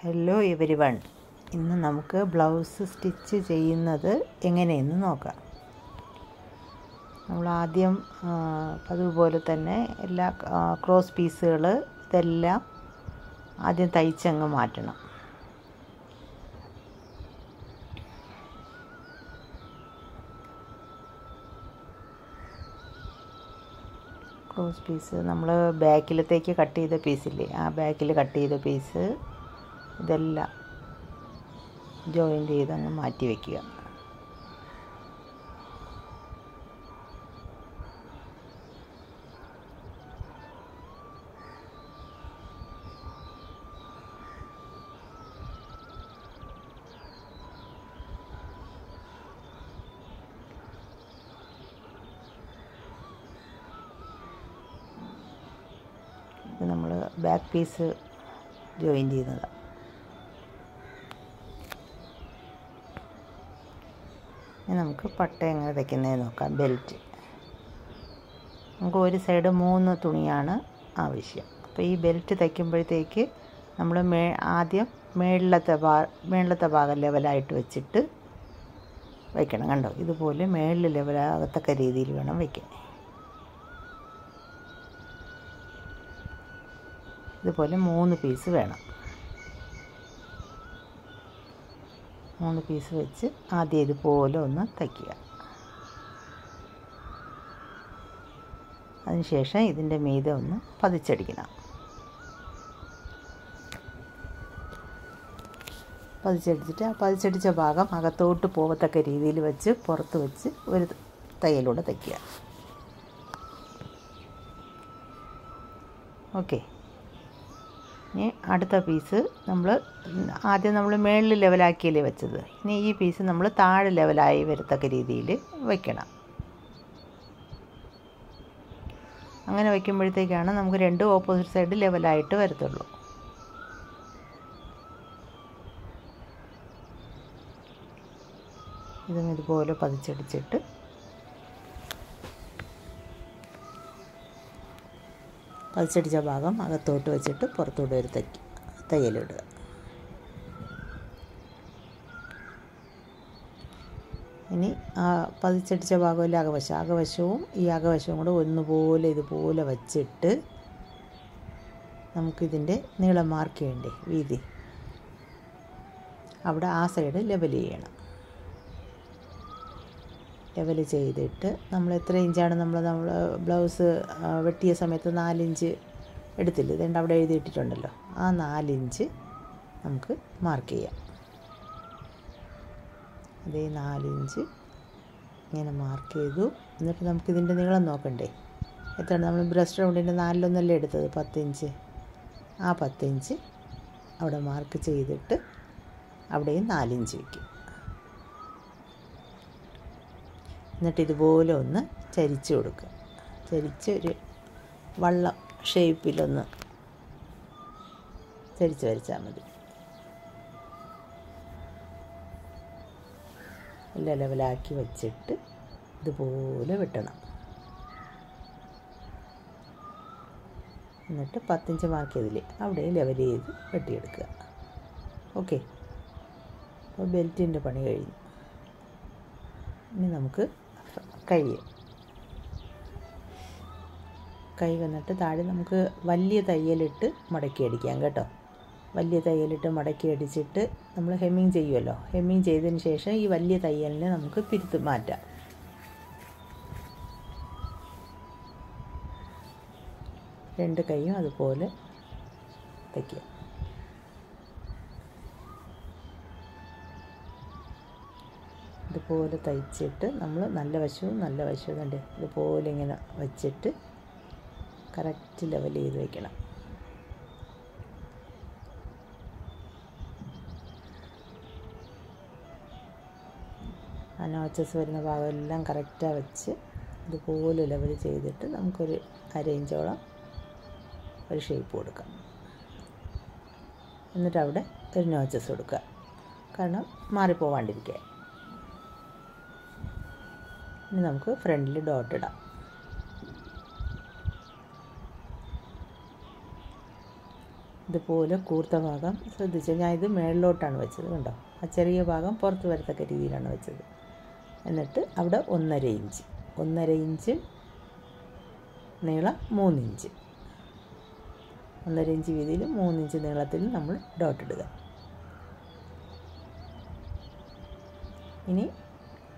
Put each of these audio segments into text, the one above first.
Hello everyone, ഇന്ന് നമുക്ക് blouse stitch ചെയ്യുന്നത് എങ്ങനെയെന്ന് നോക്കാം. നമ്മൾ ആദ്യം അതുപോലെ തന്നെ എല്ലാ ക്രോസ് പീസുകൾ ഇതെല്ലാം ആദ്യം തയ്ച്ചങ്ങ് മാറ്റണം. ക്രോസ് പീസ് നമ്മൾ ബാക്കിലത്തേക്ക് കട്ട് ചെയ്ത പീസില്ലേ, ആ ബാക്കിൽ കട്ട് ചെയ്ത പീസ് ഇതെല്ലാം ജോയിൻ്റ് ചെയ്തങ്ങ് മാറ്റി വയ്ക്കുക. ഇത് നമ്മൾ ബാക്ക് പീസ് ജോയിൻ്റ് ചെയ്യുന്നതാണ്. ഇനി നമുക്ക് പട്ട എങ്ങനെ തയ്ക്കുന്നത് നോക്കാം. ബെൽറ്റ് നമുക്ക് ഒരു സൈഡ് 3 തുണിയാണ് ആവശ്യം. അപ്പോൾ ഈ ബെൽറ്റ് തയ്ക്കുമ്പോഴത്തേക്ക് നമ്മൾ ആദ്യം മേളിലത്തെ ഭാഗം ലെവലായിട്ട് വെച്ചിട്ട് വയ്ക്കണം. കണ്ടോ, ഇതുപോലെ മേളിൽ ലെവലാകത്തക്ക രീതിയിൽ വേണം വയ്ക്കാൻ. ഇതുപോലെ 3 പീസ് വേണം. 3 പീസ് വെച്ച് ആദ്യം ഇതുപോലെ ഒന്ന് തയ്ക്കുക. അതിനുശേഷം ഇതിൻ്റെ മീതെ ഒന്ന് പതിച്ചടിക്കണം. പതിച്ചടിച്ചിട്ട് ആ പതിച്ചടിച്ച ഭാഗം അകത്തോട്ട് പോകത്തക്ക രീതിയിൽ വെച്ച് പുറത്ത് വെച്ച് ഒരു തയ്യലൂടെ തയ്ക്കുക. ഓക്കെ. ഇനി അടുത്ത പീസ് ആദ്യം നമ്മൾ മേളിൽ ലെവലാക്കിയല്ലേ വെച്ചത്. ഇനി ഈ പീസ് നമ്മൾ താഴെ ലെവലായി വരത്തക്ക രീതിയിൽ വയ്ക്കണം. അങ്ങനെ വയ്ക്കുമ്പോഴത്തേക്കാണ് നമുക്ക് 2 ഓപ്പോസിറ്റ് സൈഡ് ലെവലായിട്ട് വരത്തുള്ളൂ. ഇതും ഇതുപോലെ പതിച്ചടിച്ചിട്ട് പതിച്ചടിച്ച ഭാഗം അകത്തോട്ട് വെച്ചിട്ട് പുറത്തോട്ട് ഒരു തയ്യലിടുക. ഇനി ആ പതിച്ചടിച്ച ഭാഗമല്ല അകവശവും ഈ അകവശവും കൂടെ ഒന്നുപോലെ ഇതുപോലെ വച്ചിട്ട് നമുക്കിതിൻ്റെ നീളം മാർക്ക് ചെയ്യണ്ടേ, വീതി, അവിടെ ആ സൈഡ് ലെവൽ ചെയ്യണം. ലെവൽ ചെയ്തിട്ട് നമ്മൾ എത്ര ഇഞ്ചാണ് നമ്മൾ ബ്ലൗസ് വെട്ടിയ സമയത്ത് 4 ഇഞ്ച് എടുത്തില്ല, ഇതുകൊണ്ട് അവിടെ എഴുതിയിട്ടിട്ടുണ്ടല്ലോ, ആ 4 ഇഞ്ച് നമുക്ക് മാർക്ക് ചെയ്യാം. അതേ 4 ഇഞ്ച് ഇങ്ങനെ മാർക്ക് ചെയ്തു. എന്നിട്ട് നമുക്കിതിൻ്റെ നീളം നോക്കണ്ടേ, എത്രയാണ് നമ്മൾ ബ്രസ്റ്റ് റൗണ്ടിൻ്റെ 4 എടുത്തത്, 10 ഇഞ്ച്. ആ 10 ഇഞ്ച് അവിടെ മാർക്ക് ചെയ്തിട്ട് അവിടെയും 4 ഇഞ്ച് വയ്ക്കും. എന്നിട്ട് ഇതുപോലെ ഒന്ന് ചരിച്ച് കൊടുക്കുക. ചരിച്ച് ഒരു വള്ളം ഷേപ്പിലൊന്ന് ചരിച്ച് വരച്ചാൽ മതി. എല്ലാം ലെവലാക്കി വച്ചിട്ട് ഇതുപോലെ വെട്ടണം. എന്നിട്ട് 10 ഇഞ്ച് മാർക്ക് ചെയ്തില്ലേ, അവിടെ ലെവൽ ചെയ്ത് വെട്ടിയെടുക്കുക. ഓക്കെ. അപ്പോൾ ബെൽറ്റിൻ്റെ പണി കഴിഞ്ഞു. ഇനി നമുക്ക് കൈ വന്നിട്ട് താഴെ നമുക്ക് വലിയ തയ്യലിട്ട് മടക്കി അടിക്കാം കേട്ടോ. വലിയ തയ്യലിട്ട് മടക്കി അടിച്ചിട്ട് നമ്മൾ ഹെമ്മിങ് ചെയ്യുമല്ലോ, ഹെമ്മിങ് ചെയ്തതിന് ശേഷം ഈ വലിയ തയ്യലിനെ നമുക്ക് പിരുത്ത് മാറ്റാം. രണ്ട് കൈയും അതുപോലെ തയ്ക്കുക. ഇതുപോലെ തയ്ച്ചിട്ട് നമ്മൾ നല്ല വശവും കണ്ടേ ഇതുപോലെ ഇങ്ങനെ വച്ചിട്ട് കറക്റ്റ് ലെവൽ ചെയ്ത് വയ്ക്കണം. ആ നോച്ചസ് വരുന്ന ഭാഗമെല്ലാം കറക്റ്റാണ് വെച്ച് ഇതുപോലെ ലെവൽ ചെയ്തിട്ട് നമുക്കൊരു 1/2 ഇഞ്ചോളം ഒരു ഷേപ്പ് കൊടുക്കാം. എന്നിട്ട് അവിടെ ഒരു നോച്ചസ് കൊടുക്കുക, കാരണം മാറിപ്പോവാണ്ടിരിക്കുക. ഇനി നമുക്ക് ഫ്രണ്ടിൽ ഡോട്ട് ഇടാം. ഇതുപോലെ കൂർത്ത ഭാഗം ശ്രദ്ധിച്ചാൽ ഞാൻ ഇത് മേളിലോട്ടാണ് വെച്ചത്, കണ്ടോ? ആ ചെറിയ ഭാഗം പുറത്ത് വരത്തക്ക രീതിയിലാണ് വെച്ചത്. എന്നിട്ട് അവിടെ 1.5 ഇഞ്ച് നീളം 3 ഇഞ്ച്, 1.5 ഇഞ്ച് വീതിയിൽ 3 ഇഞ്ച് നീളത്തിൽ നമ്മൾ ഡോട്ട് ഇടുക. ഇനി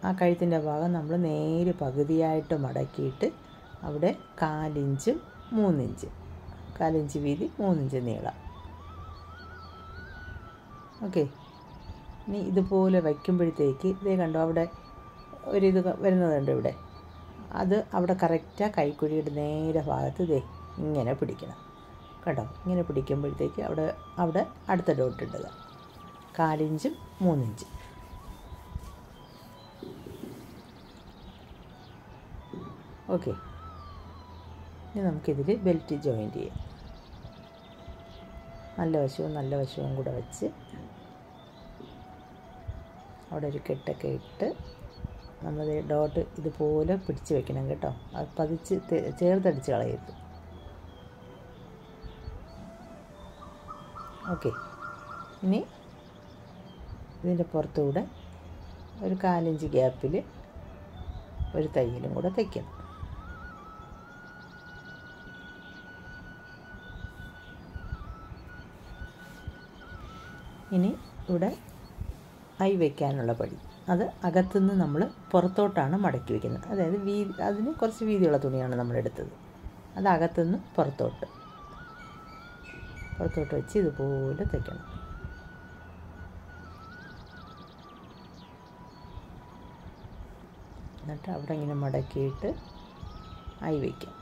ആ കഴുത്തിൻ്റെ ഭാഗം നമ്മൾ നേരെ പകുതിയായിട്ട് മടക്കിയിട്ട് അവിടെ 1/4 ഇഞ്ചും 3 ഇഞ്ച്, 1/4 ഇഞ്ച് വീതി 3 ഇഞ്ച് നീളം. ഓക്കെ. ഇനി ഇതുപോലെ വയ്ക്കുമ്പോഴത്തേക്ക് ഇതേ കണ്ടോ, അവിടെ ഒരിത് വരുന്നതുണ്ട് ഇവിടെ, അത് അവിടെ കറക്റ്റാണ് കൈക്കുഴിയുടെ നേരെ ഭാഗത്ത് ഇതേ ഇങ്ങനെ പിടിക്കണം, കേട്ടോ? ഇങ്ങനെ പിടിക്കുമ്പോഴത്തേക്ക് അവിടെ അടുത്ത ഡോട്ട് ഇടുക, 1/4 ഇഞ്ചും 3 ഇഞ്ച്. ഓക്കെ. ഇനി നമുക്കിതിൽ ബെൽറ്റ് ജോയിൻറ്റ് ചെയ്യാം. നല്ല വശവും കൂടെ വെച്ച് അവിടെ ഒരു കെട്ടൊക്കെ ഇട്ട് നമ്മൾ ഡോട്ട് ഇതുപോലെ പിടിച്ച് വെക്കണം, കേട്ടോ? അത് പതിച്ച് ചേർത്തടിച്ച് കളയരുത്. ഓക്കെ. ഇനി ഇതിൻ്റെ പുറത്തുകൂടെ ഒരു 1/4 ഇഞ്ച് ഗ്യാപ്പിൽ ഒരു തയ്യലും കൂടെ തയ്ക്കണം. ഇനി ഇവിടെ ഐ വയ്ക്കാനുള്ള പടി, അത് അകത്തുനിന്ന് നമ്മൾ പുറത്തോട്ടാണ് മടക്കി വയ്ക്കുന്നത്. അതായത് അതിന് കുറച്ച് വീതിയുള്ള തുണിയാണ് നമ്മളെടുത്തത്. അത് അകത്തുനിന്ന് പുറത്തോട്ട് വെച്ച് ഇതുപോലെ തയ്ക്കണം. എന്നിട്ട് അവിടെ ഇങ്ങനെ മടക്കിയിട്ട് ഐ വയ്ക്കാം.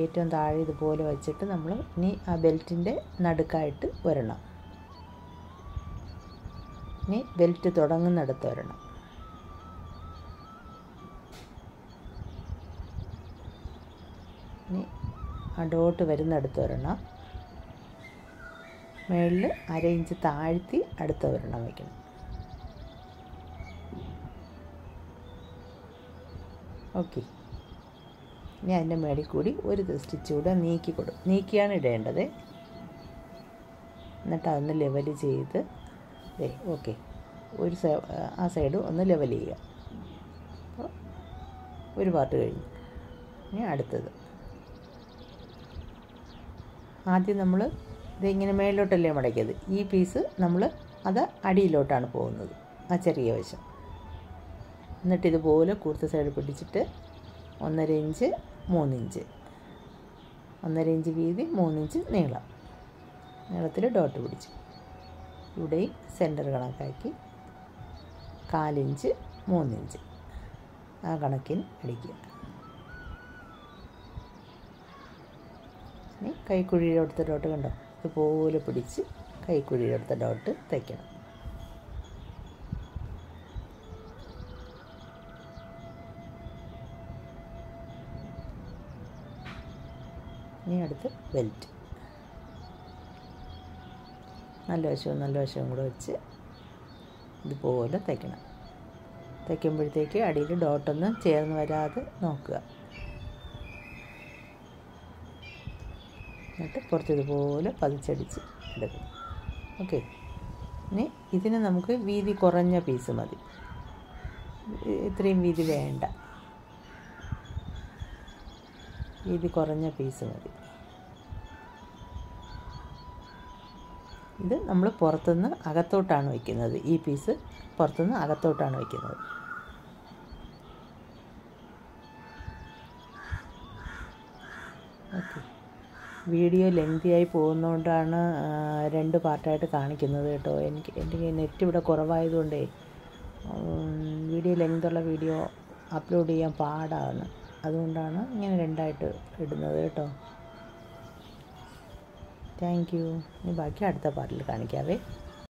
ഏറ്റവും താഴെ ഇതുപോലെ വെച്ചിട്ട് നമ്മൾ ഇനി ആ ബെൽറ്റിൻ്റെ നടുക്കായിട്ട് വരണം. ഇനി ബെൽറ്റ് തുടങ്ങുന്നിടത്ത് വരണം. ഇനി ആ ഡോട്ട് വരുന്നിടത്ത് വരണം. മുകളിൽ 1/2 ഇഞ്ച് താഴ്ത്തി അടുത്ത ഒരെണ്ണം വയ്ക്കണം. ഓക്കെ. ഇനി അതിൻ്റെ മേളിൽ കൂടി ഒരു സ്റ്റിച്ച് കൂടെ നീക്കിയാണ് ഇടേണ്ടത്. എന്നിട്ട് അതൊന്ന് ലെവൽ ചെയ്ത് ഓക്കെ, ആ സൈഡ് ഒന്ന് ലെവൽ ചെയ്യുക. അപ്പോൾ ഒരു പാർട്ട് കഴിഞ്ഞു. ഇനി അടുത്തത് ആദ്യം നമ്മൾ ഇതിങ്ങനെ മേളിലോട്ടല്ലേ മടക്കിയത്. ഈ പീസ് നമ്മൾ അത് അടിയിലോട്ടാണ് പോകുന്നത്, ആ ചെറിയ വശം. എന്നിട്ട് ഇതുപോലെ കൂർത്ത സൈഡ് പിടിച്ചിട്ട് 1.5 ഇഞ്ച് 3 ഇഞ്ച്, 1.5 ഇഞ്ച് വീതി 3 ഇഞ്ച് നീളത്തിൽ ഡോട്ട് പിടിച്ചു. ഇവിടെയും സെൻറ്റർ കണക്കാക്കി 1/4 ഇഞ്ച് 3 ഇഞ്ച് ആ കണക്കിന് അടിക്കുക. ഇനി കൈക്കുഴിയിലെടുത്ത ഡോട്ട് കണ്ടോ, ഇതുപോലെ പിടിച്ച് കൈക്കുഴിയിലെടുത്ത ഡോട്ട് തയ്ക്കണം. ഇനി അടുത്ത് ബെൽറ്റ് നല്ല വശവും കൂടെ വെച്ച് ഇതുപോലെ തയ്ക്കണം. തയ്ക്കുമ്പോഴത്തേക്ക് അടിയിൽ ഡോട്ടൊന്നും ചേർന്ന് വരാതെ നോക്കുക. എന്നിട്ട് പുറത്ത് ഇതുപോലെ പതിച്ചടിച്ച് എടുക്കും. ഓക്കെ. ഇനി ഇതിന് നമുക്ക് വീതി കുറഞ്ഞ പീസ് മതി, ഇത്രയും വീതി വേണ്ട, വീതി കുറഞ്ഞ പീസ് മതി. ഇത് നമ്മൾ പുറത്തുനിന്ന് അകത്തോട്ടാണ് വയ്ക്കുന്നത്. ഈ പീസ് പുറത്തുനിന്ന് അകത്തോട്ടാണ് വയ്ക്കുന്നത്. ഓക്കെ. വീഡിയോ ലെങ്തിയായി പോകുന്നതുകൊണ്ടാണ് 2 പാർട്ടായിട്ട് കാണിക്കുന്നത് കേട്ടോ. എൻ്റെ നെറ്റ് ഇവിടെ കുറവായതുകൊണ്ടേ വീഡിയോ ലെങ്തുള്ള വീഡിയോ അപ്ലോഡ് ചെയ്യാൻ പാടാണ്. അതുകൊണ്ടാണ് ഇങ്ങനെ 2ആയിട്ട് ഇടുന്നത് കേട്ടോ. Thank you. ഇനി ബാക്കി അടുത്ത പാർട്ടിൽ കാണിക്കാവേ.